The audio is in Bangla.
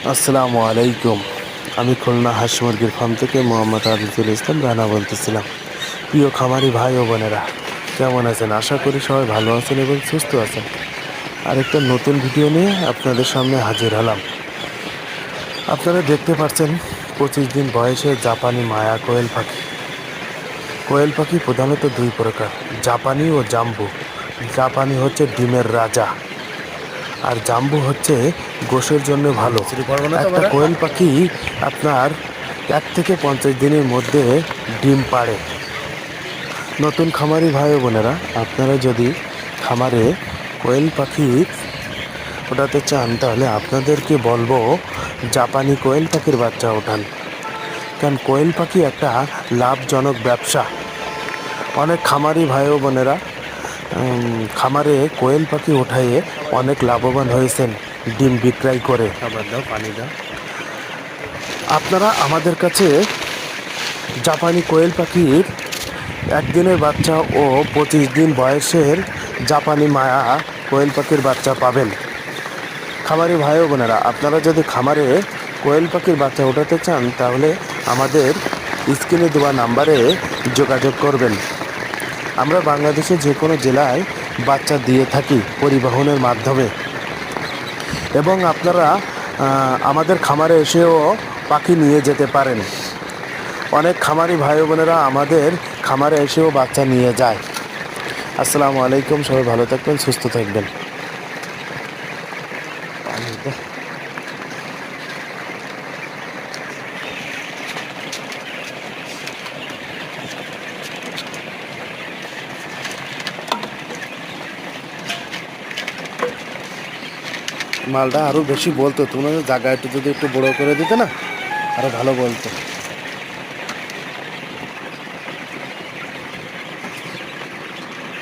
আসসালামু আলাইকুম। আমি খুলনা হাঁস মুরগির ফার্ম থেকে মোহাম্মদ আজিজুল ইসলাম রানা বলতেছিলাম। প্রিয় খামারি ভাই ও বোনেরা, কেমন আছেন? আশা করি সবাই ভালো আছেন এবং সুস্থ আছেন। আরেকটা নতুন ভিডিও নিয়ে আপনাদের সামনে হাজির হলাম। আপনারা দেখতে পাচ্ছেন 25 দিন বয়সে জাপানি মায়া কোয়েল পাখি। কোয়েল পাখি প্রধানত দুই প্রকার, জাপানি ও জাম্বু। জাপানি হচ্ছে ডিমের রাজা, আর জাম্বু হচ্ছে গোশের জন্য ভালো। একটা কোয়েল পাখি আপনার 1 থেকে 50 দিনের মধ্যে ডিম পাড়ে। নতুন খামারি ভাই ও বোনেরা, আপনারা যদি খামারে কোয়েল পাখি ওঠাতে চান তাহলে আপনাদেরকে বলবো জাপানি কোয়েল পাখির বাচ্চা ওঠান। কারণ কোয়েল পাখি একটা লাভজনক ব্যবসা। অনেক খামারি ভাই ও বোনেরা খামারে কোয়েল পাখি ওঠায়ে অনেক লাভবান হয়েছেন ডিম বিক্রয় করে। খাবার দাও, পানি দাও। আপনারা আমাদের কাছে জাপানি কোয়েল পাখির একদিনের বাচ্চা ও 25 দিন বয়সের জাপানি মায়া কোয়েল পাখির বাচ্চা পাবেন। খামারি ভাই ও বোনেরা, আপনারা যদি খামারে কোয়েল পাখির বাচ্চা ওঠাতে চান তাহলে আমাদের স্ক্রিনে দেওয়া নাম্বারে যোগাযোগ করবেন। আমরা বাংলাদেশের যে কোনো জেলায় বাচ্চা দিয়ে থাকি পরিবহনের মাধ্যমে, এবং আপনারা আমাদের খামারে এসেও পাখি নিয়ে যেতে পারেন। অনেক খামারি ভাই বোনেরা আমাদের খামারে এসেও বাচ্চা নিয়ে যায়। আসসালামু আলাইকুম, সবাই ভালো থাকবেন, সুস্থ থাকবেন। মালটা আরও বেশি বলতো, তোমাদের জায়গা একটু যদি একটু বড়ো করে দিতে না, আরও ভালো বলতো।